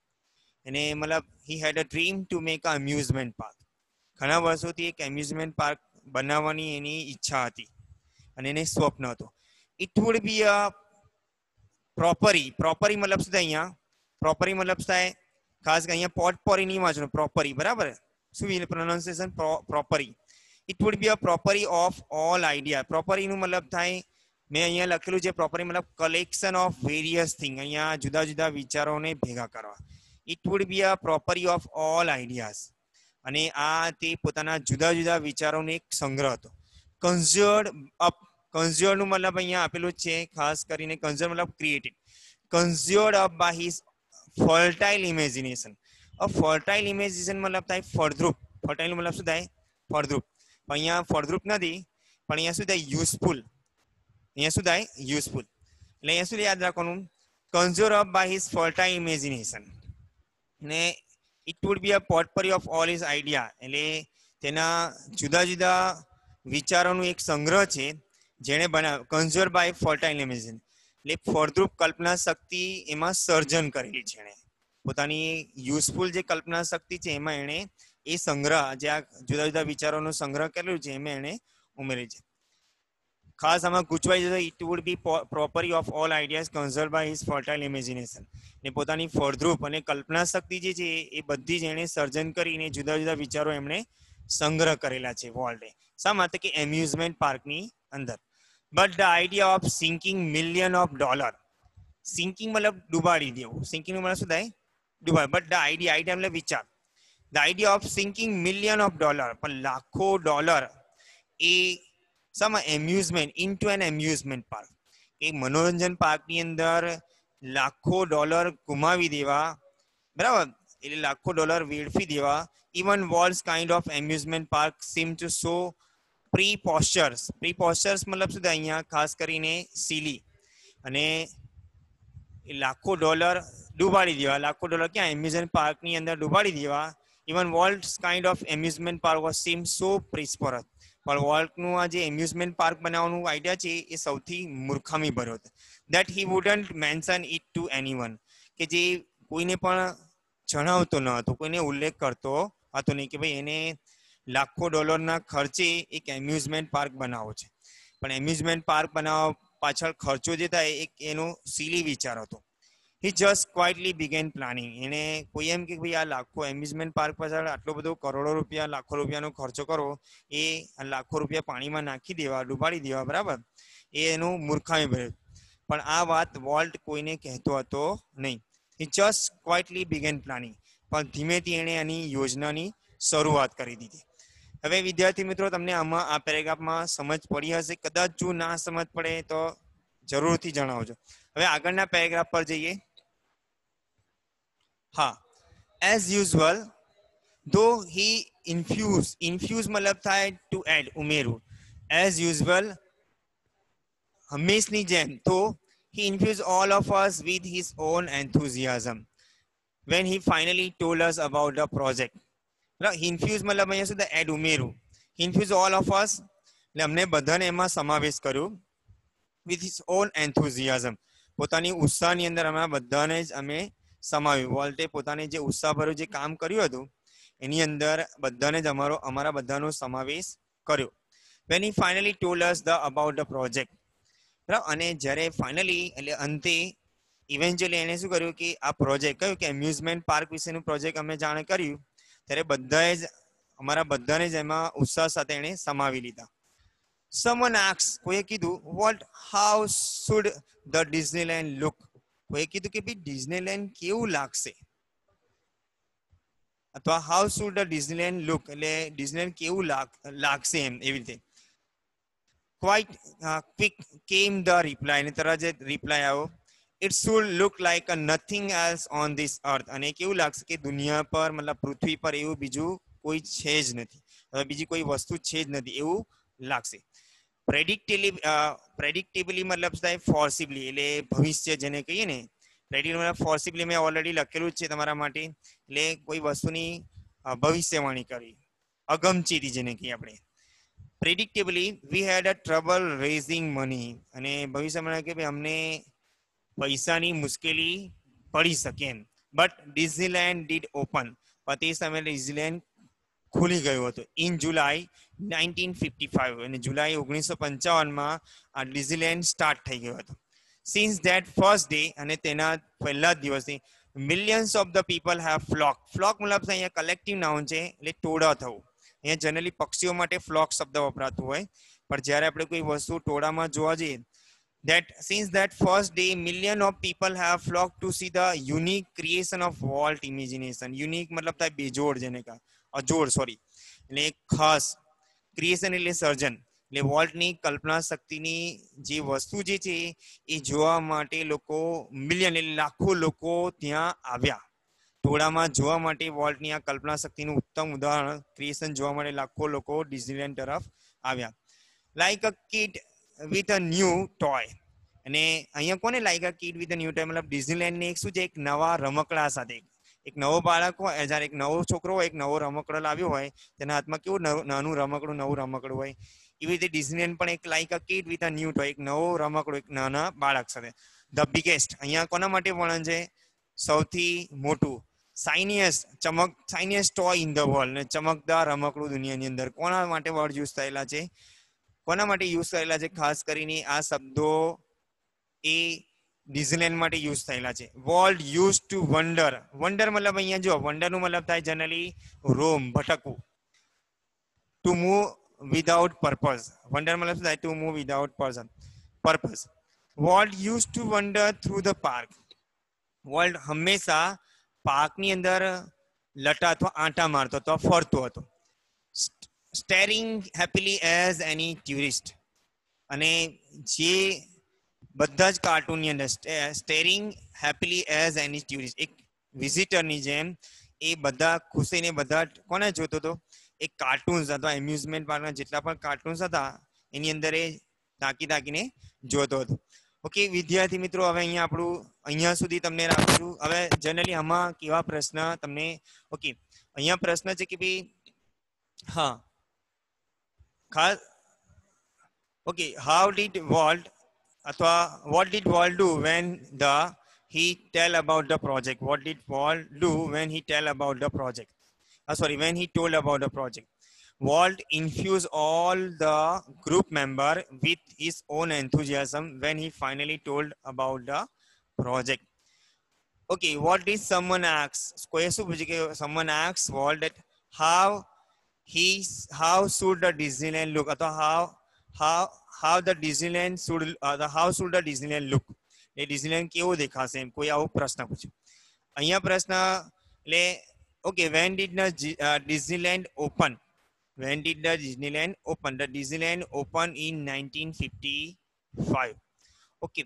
એને મતલબ he had a dream to make a amusement park. ઘણા વર્ષોથી એક એમ્યુઝમેન્ટ પાર્ક બનાવવાની એની ઈચ્છા હતી અને એને સ્વપ્ન હતો. ઇટ વુડ બી અ પ્રોપરી, પ્રોપરી મતલબ શું થાય અહીંયા? પ્રોપરી મતલબ થાય ખાસ કે અહીંયા પોટપોરી નહીં વાંચવાનું, પ્રોપરી, બરાબર. શું pronunciation? Potpourri. It would be a potpourri of all idea. પ્રોપરીનું મતલબ થાય, મેં અહીંયા લખેલું છે પ્રોપરી મતલબ કલેક્શન ઓફ વેરિયસ થિંગ, અહીંયા જુદા જુદા વિચારોને ભેગા કરવા. It would be a potpourri of all ideas, અને આ તે પોતાના જુદા જુદા વિચારોનો એક સંગ્રહ હતો. કન્ઝર્ડ અપ, કન્ઝર્ડનું મતલબ અહીંયા આપેલું છે ખાસ કરીને, કન્ઝર્ડ મતલબ created. Conjured up by his fertile imagination. Fertile imagination મતલબ થાય ફળદ્રુપ. ફર્ટાઇલ મતલબ શું થાય? ફળદ્રુપ. પણ અહીંયા ફળદ્રુપ નથી, પણ અહીંયા શું થાય? યુઝફુલ. અહીંયા શું થાય? યુઝફુલ. એટલે અહીંયા શું યાદ રાખવાનું? Conjure up by his fertile imagination, ને it would be a potpourri of all his idea, એટલે તેના જુદા જુદા વિચારોનું એક સંગ્રહ છે જેણે બનાવ્યો. કન્ઝર્વ બાય ફર્ટાઇલ ઇમેજિનેશન એટલે ફળદ્રુપ કલ્પના શક્તિ એમાં સર્જન કરેલી છે એણે. પોતાની યુઝફુલ જે કલ્પના શક્તિ છે એમાં એણે એ સંગ્રહ, જે આ જુદા જુદા વિચારોનો સંગ્રહ કરેલું છે એમાં એણે ઉમેરી છે. ખાસ આમાં ગૂંચવાઈ જતો, it would be potpourri of all ideas conjure by his fertile imagination. ને પોતાની ફળદ્રુપ અને કલ્પના શક્તિ જે છે એ બધી જ એણે સર્જન કરીને જુદા જુદા વિચારો એમણે સંગ્રહ કરેલા છે વોલ્ટે. શા માટે? કે એમ્યુઝમેન્ટ પાર્કની અંદર. But the idea of sinking $1 million, sinking મતલબ ડુબાડી દેવું, સિંકિંગ મતલબ શું થાય? ડુબાડ. બટ ધ આઈડિયા, આઈડિયા મતલબ વિચાર. The idea of sinking $1 million, પણ લાખો ડોલર એ શામાં? Amusement, into an amusement park, એ મનોરંજન પાર્કની અંદર લાખો ડોલર ગુમાવી દેવા, બરાબર, એટલે લાખો ડોલર વેડફી દેવા. Even Walt's kind of amusement park seem to so preposterous. Preposterous મતલબ શું થાય? અહીંયા ખાસ કરીને સિલી, અને લાખો ડોલર ડૂબાડી દેવા. લાખો ડોલર ક્યાં? એમ્યુઝમેન્ટ પાર્કની અંદર ડૂબાડી દેવા. Even Walt's kind of amusement park was seem so preposterous, પણ વોલ્ટનું આ જે એમ્યુઝમેન્ટ પાર્ક બનાવવાનું આઈડિયા છે એ સૌથી મૂર્ખામી ભર્યો હતો. That he wouldn't mention it to anyone, કે જે કોઈને પણ જણાવતો ન હતો, કોઈને ઉલ્લેખ કરતો હતો નહીં કે ભાઈ એને લાખો ડોલરના ખર્ચે એક એમ્યુઝમેન્ટ પાર્ક બનાવવો છે. પણ એમ્યુઝમેન્ટ પાર્ક બનાવવા પાછળ ખર્ચો જે થાય એક એનો સિલી વિચાર હતો. He just quietly began planning. એને કોઈ એમ કે ભાઈ આ લાખો એમ્યુઝમેન્ટ પાર્ક પાછળ આટલો બધો કરોડો રૂપિયા લાખો રૂપિયાનો ખર્ચો કરવો, એ લાખો રૂપિયા પાણીમાં નાખી દેવા, ડૂબાડી દેવા, બરાબર, એ એનું મૂર્ખામી ભર્યું. પણ આ વાત વોલ્ટ કોઈને કહેતો હતો નહીં. He just quietly began planning. પણ ધીમેથી એણે આની યોજનાની શરૂઆત કરી દીધી. હવે વિદ્યાર્થી મિત્રો, તમને આમાં આ પેરેગ્રાફમાં સમજ પડી હશે. કદાચ જો ના સમજ પડે તો જરૂરથી જણાવજો. હવે આગળના પેરેગ્રાફ પર જઈએ. હા, as usual, though he infuse મતલબ થાય to add, ઉમેરું. As usual, હંમેશની જેમ, તો he infused all of us with his own enthusiasm when he finally told us about the project. He infused મતલબ અહીંયા શું થાય? add, ઉમેરું. He infused all of us, એટલે અમને બધાને એમાં સમાવેશ કર્યો. with his own enthusiasm, પોતાની ઉત્સાહની અંદર અમે બધાને જ અમે સમાવ્યું. વોલ્ટે પોતાને જે ઉત્સાહભર્યું જે કામ કર્યું હતું એની અંદર બધાને જ અમારા બધાનો સમાવેશ કર્યો. when he finally told us about the project, બરાબર, અને જ્યારે ફાઇનલી એટલે અંતે ઇવેન્ચ્યુઅલી એને શું કર્યું કે આ પ્રોજેક્ટ કયું કે એમ્યુઝમેન્ટ પાર્ક વિશેનું પ્રોજેક્ટ અમે જાણ કર્યું, ત્યારે બધાએ જ અમારા બધાને જ એમાં ઉત્સાહ સાથે એને સમાવી લીધા. Someone asked, કોઈએ કીધું, what, how should the Disneyland look? કોઈએ કીધું કે ભાઈ ડિઝનીલેન્ડ કેવું લાગશે, અથવા how should the Disneyland look, એટલે ડિઝનીલેન્ડ કેવું લાગશે એમ, એવી રીતે. Quite quick came the reply, અને તરત જ રિપ્લાય આવ્યો, it should look like a nothing else on this earth. અને કેવું લાગશે કે દુનિયા પર મતલબ પૃથ્વી પર એવું બીજું કોઈ છે જ નથી, બીજી કોઈ વસ્તુ છે જ નથી એવું લાગશે. પ્રેડિક્ટેબલી મતલબ થાય ફોર્સિબલી, એટલે ભવિષ્ય જેને કહીએ ને, પ્રેડિક્ટેબલી ફોર્સિબલી મેં ઓલરેડી લખેલું જ છે તમારા માટે, એટલે કોઈ વસ્તુની ભવિષ્યવાણી કરી, અગમચેતી જેને કહીએ આપણે. પ્રેડિક્ટેબલી વી હેડ અ ટ્રબલ રેઝિંગ મની, અને ભવિષ્યમાં કે ભાઈ અમને પૈસાની મુશ્કેલી પડી શકે એમ. બટ ડિઝનીલેન્ડ ડીડ ઓપન, પણ તે સમયે ડિઝનીલેન્ડ ખુલી ગયું હતું. ઇન જુલાઈ 1955, અને જુલાઈ 1955માં આ ડિઝનીલેન્ડ સ્ટાર્ટ થઈ ગયો હતો. સિન્સ ધેટ ફર્સ્ટ ડે, અને તેના પહેલા જ દિવસથી millions of the people have flock. Flock મતલબ અહીંયા કલેક્ટિવ નાઉન છે, એટલે ટોળા થવું. અહીંયા જનરલી પક્ષીઓ માટે ફ્લોક શબ્દ વપરાતું હોય, પણ જ્યારે આપણે કોઈ વસ્તુ ટોળામાં જોવા જઈએ, that since that first day million of people have flocked to see the unique creation of Walt imagination. unique मतलब था बेजोड़ જેને કા અજોડ, સોરી, એટલે ખાસ ક્રિએશન એટલે સર્જન, એટલે વોલ્ટની કલ્પના શક્તિની જે વસ્તુ જે છે એ જોવા માટે લોકો મિલિયન એટલે લાખો લોકો ત્યાં આવ્યા. ટોળામાં જોવા માટે વોલ્ટની આ કલ્પના શક્તિનું ઉત્તમ ઉદાહરણ, ક્રિએશન જોવા માટે લાખો લોકો ડિઝનીલેન્ડ તરફ આવ્યા. Like a kid with a new toy. અને અહીંયા કોને like a kid with a new toy, મતલબ ડિઝનીલેન્ડને એક શું છે, એક નવા રમકડા સાથે, એક નવો બાળક હોય, જ્યારે એક નવો છોકરો હોય એક નવો રમકડો લાવ્યો હોય, તેના હાથમાં કેવું નાનું રમકડું હોય, એવી રીતે ડિઝનીલેન્ડ પણ એક like a kid with a new toy, એક નવો રમકડું એક નાના બાળક સાથે. ધ બિગેસ્ટ, અહીંયા કોના માટે વર્ણન છે? સૌથી મોટું. શાઇનિયસ્ટ ટોય ઇન ધ વર્લ્ડ, ને ચમકદાર રમકડું દુનિયાની અંદર. કોના માટે વર્ડ યુઝ થયેલા છે? કોના માટે યુઝ કરેલા છે? ખાસ કરીને આ શબ્દો એ ડિઝનીલેન્ડ માટે યુઝ થયેલા છે. Walt use to wander. Wander મતલબ અહીંયા જો, વન્ડરનું મતલબ થાય જનરલી રોમ, ભટકવું. To move without purpose. Wander મતલબ થાય to move without purpose. Walt use to wander through the park. વોલ્ટ હંમેશા પાર્કની અંદર લટા અથવા આંટા મારતો હતો, ફરતો હતો. સ્ટેરિંગ હેપીલી એઝ એની ટુરિસ્ટ, અને જે બધા જ કાર્ટૂનની અંદર સ્ટેરિંગ હેપીલી એઝ એની ટુરિસ્ટ, એક વિઝિટરની જેમ એ બધા ખુશીને બધા કોને જોતો હતો? એક કાર્ટૂન્સ અથવા એમ્યુઝમેન્ટ પાર્કના જેટલા પણ કાર્ટૂન્સ હતા એની અંદર એ તાકીને જોતો હતો. ઓકે વિદ્યાર્થી મિત્રો, હવે અહીંયા સુધી તમને રાખશું. હવે જનરલી આમાં કેવા પ્રશ્ન તમને, ઓકે અહીંયા પ્રશ્ન છે કે ભાઈ, હા ખાસ, ઓકે, હાઉ ડીડ વોલ્ટ અથવા what did Walt do when he tell about the project? What did Walt do when he tell about the project? When he told about the project? Walt infused all the group member with his own enthusiasm when he finally told about the project. Okay, what did someone ask? Someone asked Walt that how how should the Disneyland look? Or how how the Disneyland should how should the Disneyland look? A Disneyland કેવો દેખાશે એમ કોઈ આવો પ્રશ્ન પૂછ્યો. અહીંયા પ્રશ્ન એટલે okay when did Disneyland open? When did the Disneyland open? The Disneyland opened in 1955. Okay,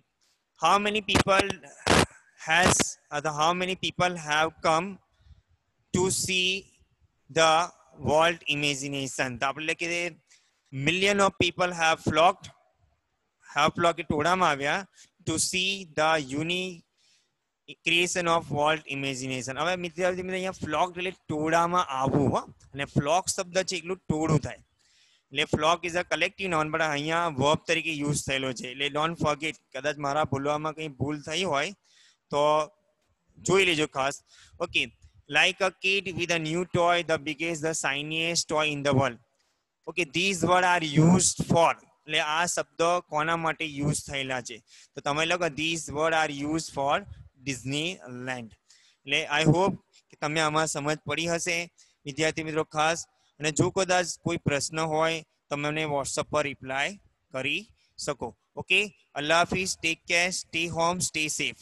how many people how many people have come to see the Walt imagination? તો આપણે કે million of people have flocked ટોળામાં આવ્યા to see the unique creation of Walt imagination. હવે મિત્રો અહીંયા flock એટલે ટોળામાં આવવું હો, અને flock શબ્દ છે એટલું ટોળું થાય એટલે flock is a collective noun, but અહીંયા verb તરીકે યુઝ થયેલો છે એટલે don't forget. કદાચ મારા બોલવામાં કંઈ ભૂલ થઈ હોય તો જોઈ લેજો ખાસ. Okay, like a kid with a new toy, the biggest, the shiniest toy in the world. Okay, these words are used for, એટલે આ શબ્દ કોના માટે યુઝ થયેલા છે તો તમે લોકો these words are used for Disneyland. એટલે I hope કે તમે આમાં સમજ પડી હશે વિદ્યાર્થી મિત્રો ખાસ. અને જો કદાચ કોઈ પ્રશ્ન હોય તમે મને WhatsApp પર રિપ્લાય કરી શકો. ઓકે, અલ્લાહ હાફિઝ, take care, stay home, stay safe.